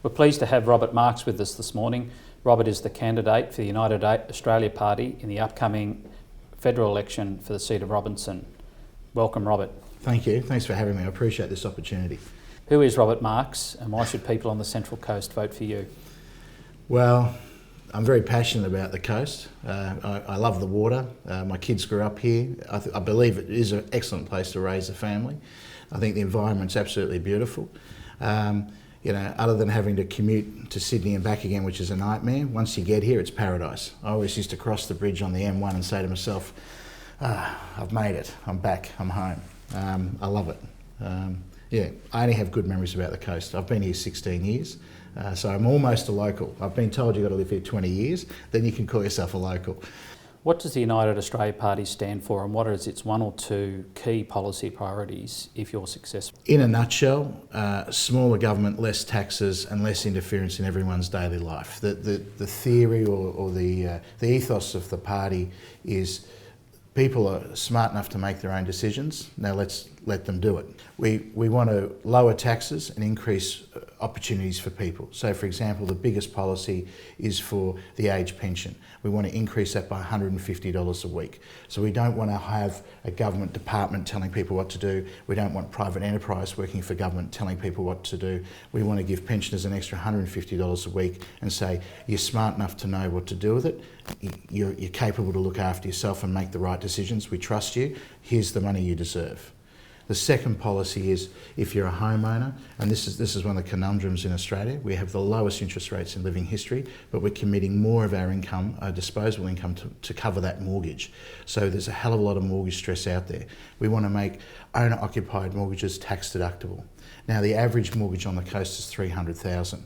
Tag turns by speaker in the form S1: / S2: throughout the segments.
S1: We're pleased to have Robert Marks with us this morning. Robert is the candidate for the United Australia Party in the upcoming federal election for the seat of Robinson. Welcome, Robert.
S2: Thank you. Thanks for having me. I appreciate this opportunity.
S1: Who is Robert Marks and why should people on the Central Coast vote for you?
S2: Well, I'm very passionate about the coast. I love the water. My kids grew up here. I believe it is an excellent place to raise a family. I think the environment's absolutely beautiful. Other than having to commute to Sydney and back again, which is a nightmare, once you get here, it's paradise. I always used to cross the bridge on the M1 and say to myself, I've made it, I'm back, I'm home. I love it. I only have good memories about the coast. I've been here 16 years, so I'm almost a local. I've been told you've got to live here 20 years, then you can call yourself a local.
S1: What does the United Australia Party stand for and what is its one or two key policy priorities if you're successful?
S2: In a nutshell, smaller government, less taxes and less interference in everyone's daily life. The theory or the ethos of the party is people are smart enough to make their own decisions. Now let's let them do it. We want to lower taxes and increase opportunities for people. So for example, the biggest policy is for the age pension. We want to increase that by $150 a week. So we don't want to have a government department telling people what to do. We don't want private enterprise working for government telling people what to do. We want to give pensioners an extra $150 a week and say, you're smart enough to know what to do with it. You're capable to look after yourself and make the right decisions. We trust you. Here's the money you deserve. The second policy is if you're a homeowner, and this is one of the conundrums in Australia, we have the lowest interest rates in living history, but we're committing more of our income, our disposable income, to cover that mortgage. So there's a hell of a lot of mortgage stress out there. We want to make owner-occupied mortgages tax deductible. Now the average mortgage on the coast is $300,000.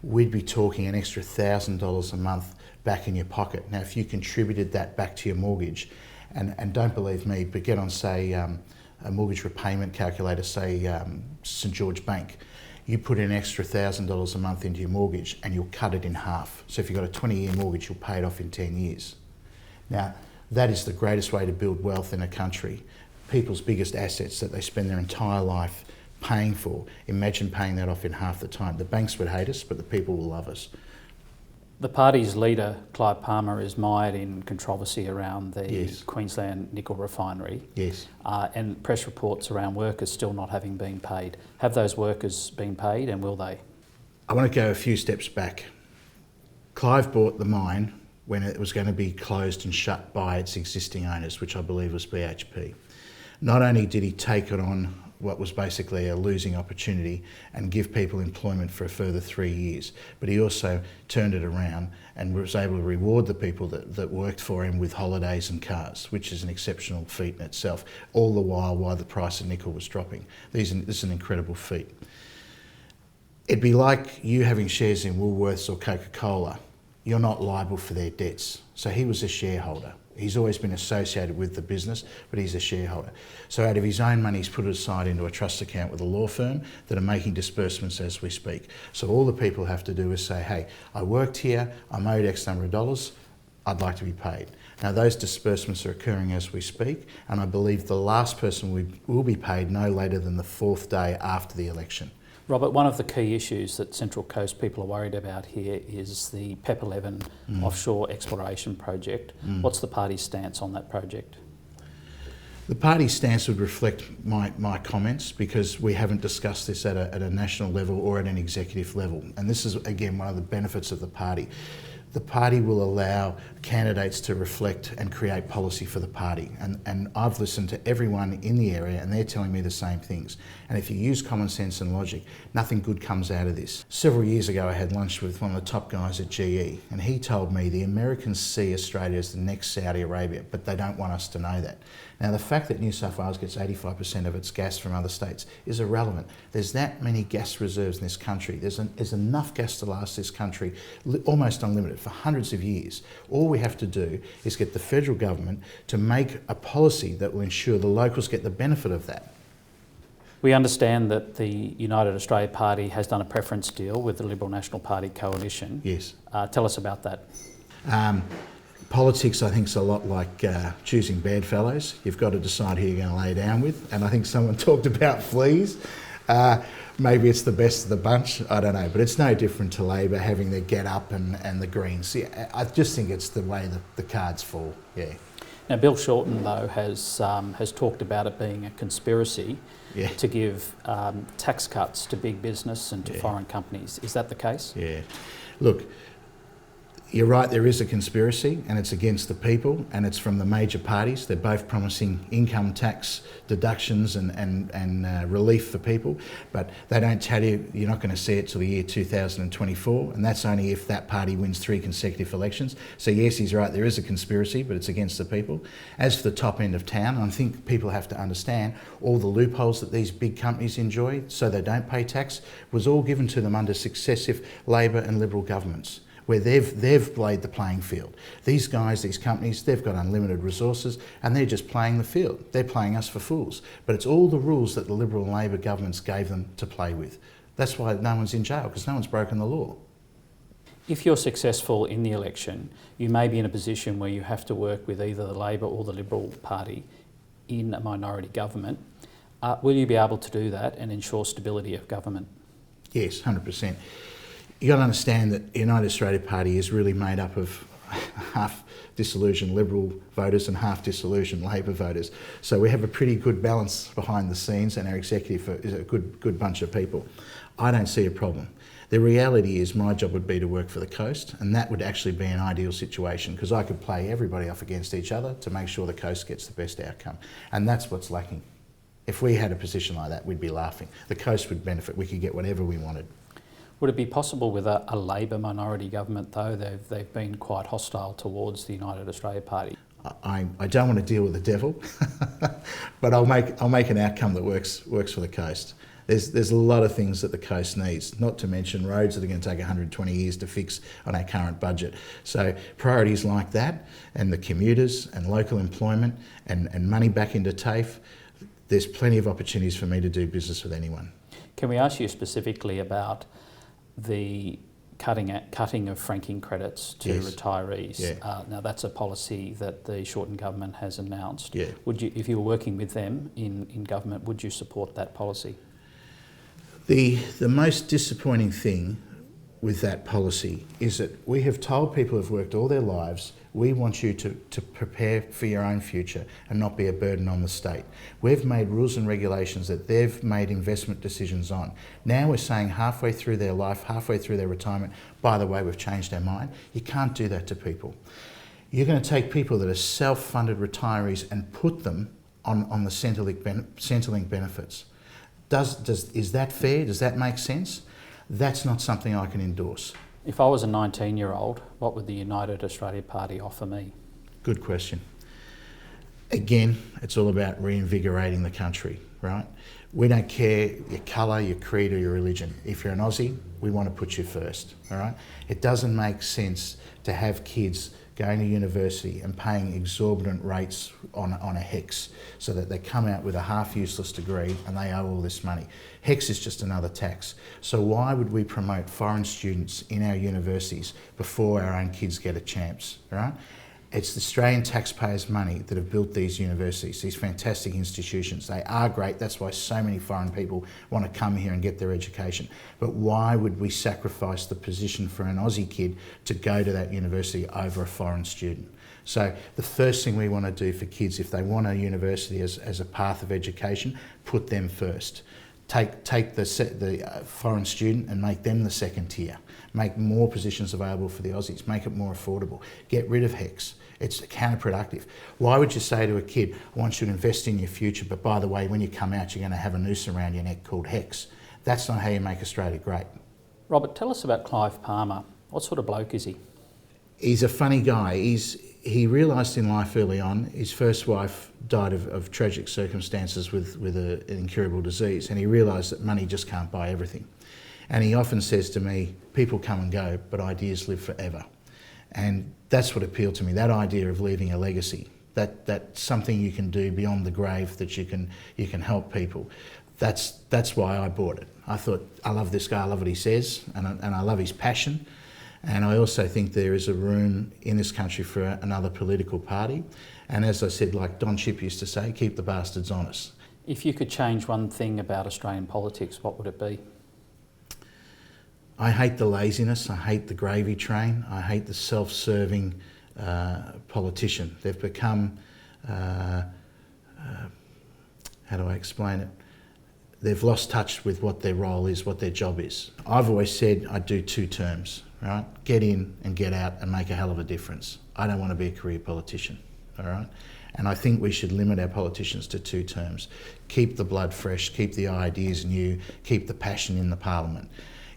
S2: We'd be talking an extra $1,000 a month back in your pocket. Now if you contributed that back to your mortgage, and don't believe me, but get on, say, a mortgage repayment calculator, say St George Bank, you put in an extra $1,000 a month into your mortgage and you'll cut it in half. So if you've got a 20-year mortgage, you'll pay it off in 10 years. Now, that is the greatest way to build wealth in a country. People's biggest assets that they spend their entire life paying for, imagine paying that off in half the time. The banks would hate us, but the people will love us.
S1: The party's leader, Clive Palmer, is mired in controversy around the
S2: Yes.
S1: Queensland nickel refinery.
S2: Yes.
S1: And press reports around workers still not having been paid. Have those workers been paid and will they?
S2: I want to go a few steps back. Clive bought the mine when it was going to be closed and shut by its existing owners, which I believe was BHP. Not only did he take it on what was basically a losing opportunity and give people employment for a further 3 years, but he also turned it around and was able to reward the people that worked for him with holidays and cars, which is an exceptional feat in itself, all the while the price of nickel was dropping. This is an incredible feat. It'd be like you having shares in Woolworths or Coca-Cola. You're not liable for their debts. So he was a shareholder. He's always been associated with the business, but he's a shareholder. So out of his own money, he's put it aside into a trust account with a law firm that are making disbursements as we speak. So all the people have to do is say, hey, I worked here, I'm owed X number of dollars, I'd like to be paid. Now those disbursements are occurring as we speak, and I believe the last person will be paid no later than the 4th day after the election.
S1: Robert, one of the key issues that Central Coast people are worried about here is the PEP 11 offshore exploration project. What's the party's stance on that project?
S2: The party's stance would reflect my comments because we haven't discussed this at a national level or at an executive level. And this is, again, one of the benefits of the party. The party will allow candidates to reflect and create policy for the party. And I've listened to everyone in the area and they're telling me the same things. And if you use common sense and logic, nothing good comes out of this. Several years ago, I had lunch with one of the top guys at GE and he told me the Americans see Australia as the next Saudi Arabia, but they don't want us to know that. Now, the fact that New South Wales gets 85% of its gas from other states is irrelevant. There's that many gas reserves in this country. There's enough gas to last this country almost unlimited for hundreds of years. All we have to do is get the federal government to make a policy that will ensure the locals get the benefit of that.
S1: We understand that the United Australia Party has done a preference deal with the Liberal National Party coalition.
S2: Yes.
S1: Tell us about that.
S2: Politics, I think, is a lot like choosing bedfellows. You've got to decide who you're going to lay down with. And I think someone talked about fleas. Maybe it's the best of the bunch, I don't know. But it's no different to Labor having their Get Up and the Greens. Yeah, I just think it's the way the cards fall, yeah.
S1: Now, Bill Shorten, though, has talked about it being a conspiracy to give tax cuts to big business and to foreign companies. Is that the case?
S2: Yeah. Look, you're right, there is a conspiracy and it's against the people and it's from the major parties. They're both promising income tax deductions and relief for people, but they don't tell you you're not going to see it till the year 2024, and that's only if that party wins 3 consecutive elections. So yes, he's right, there is a conspiracy, but it's against the people. As for the top end of town, I think people have to understand all the loopholes that these big companies enjoy so they don't pay tax was all given to them under successive Labor and Liberal governments, where they've laid the playing field. These guys, these companies, they've got unlimited resources and they're just playing the field. They're playing us for fools. But it's all the rules that the Liberal and Labor governments gave them to play with. That's why no one's in jail, because no one's broken the law.
S1: If you're successful in the election, you may be in a position where you have to work with either the Labor or the Liberal Party in a minority government. Will you be able to do that and ensure stability of government?
S2: Yes, 100%. You've got to understand that the United Australia Party is really made up of half disillusioned Liberal voters and half disillusioned Labor voters. So we have a pretty good balance behind the scenes, and our executive is a good bunch of people. I don't see a problem. The reality is my job would be to work for the coast, and that would actually be an ideal situation because I could play everybody off against each other to make sure the coast gets the best outcome. And that's what's lacking. If we had a position like that, we'd be laughing. The coast would benefit. We could get whatever we wanted.
S1: Would it be possible with a Labor minority government, though? They've been quite hostile towards the United Australia Party.
S2: I don't want to deal with the devil, but I'll make an outcome that works for the coast. There's a lot of things that the coast needs, not to mention roads that are going to take 120 years to fix on our current budget. So priorities like that, and the commuters and local employment and money back into TAFE, there's plenty of opportunities for me to do business with anyone.
S1: Can we ask you specifically about the cutting of franking credits to retirees? Now that's a policy that the Shorten government has announced. Would you, if you were working with them in government, would you support that policy?
S2: The most disappointing thing with that policy is that we have told people who've worked all their lives, we want you to prepare for your own future and not be a burden on the state. We've made rules and regulations that they've made investment decisions on. Now we're saying halfway through their life, halfway through their retirement, by the way, we've changed our mind. You can't do that to people. You're going to take people that are self-funded retirees and put them on the Centrelink benefits. Is that fair? Does that make sense? That's not something I can endorse.
S1: If I was a 19-year-old, what would the United Australia Party offer me?
S2: Good question. Again, it's all about reinvigorating the country, right? We don't care your colour, your creed or your religion. If you're an Aussie, we want to put you first, all right? It doesn't make sense to have kids going to university and paying exorbitant rates on a HECS so that they come out with a half-useless degree and they owe all this money. HECS is just another tax. So why would we promote foreign students in our universities before our own kids get a chance, right? It's the Australian taxpayers' money that have built these universities, these fantastic institutions. They are great, that's why so many foreign people want to come here and get their education. But why would we sacrifice the position for an Aussie kid to go to that university over a foreign student? So the first thing we want to do for kids, if they want a university as a path of education, put them first. Take the foreign student and make them the second tier. Make more positions available for the Aussies. Make it more affordable. Get rid of HECS. It's counterproductive. Why would you say to a kid, I want you to invest in your future, but by the way, when you come out, you're going to have a noose around your neck called HECS. That's not how you make Australia great.
S1: Robert, tell us about Clive Palmer. What sort of bloke is he?
S2: He's a funny guy. He realised in life early on, his first wife died of tragic circumstances with an incurable disease, and he realised that money just can't buy everything. And he often says to me, people come and go, but ideas live forever. And that's what appealed to me, that idea of leaving a legacy, that's something you can do beyond the grave, that you can help people. That's why I bought it. I thought, I love this guy, I love what he says, and I love his passion. And I also think there is a room in this country for another political party. And as I said, like Don Chipp used to say, keep the bastards honest.
S1: If you could change one thing about Australian politics, what would it be?
S2: I hate the laziness, I hate the gravy train, I hate the self-serving politician. They've become, how do I explain it? They've lost touch with what their role is, what their job is. I've always said I'd do 2 terms, right? Get in and get out and make a hell of a difference. I don't want to be a career politician, all right? And I think we should limit our politicians to 2 terms. Keep the blood fresh, keep the ideas new, keep the passion in the parliament.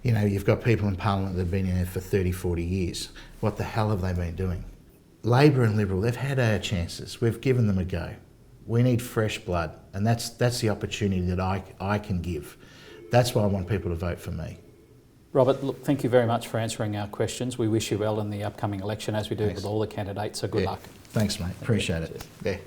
S2: You know, you've got people in parliament that have been in there for 30, 40 years. What the hell have they been doing? Labor and Liberal, they've had our chances. We've given them a go. We need fresh blood, and that's the opportunity that I can give. That's why I want people to vote for me.
S1: Robert, look, thank you very much for answering our questions. We wish you well in the upcoming election, as we do with all the candidates, so good luck.
S2: Thanks, mate. Appreciate it. Yeah.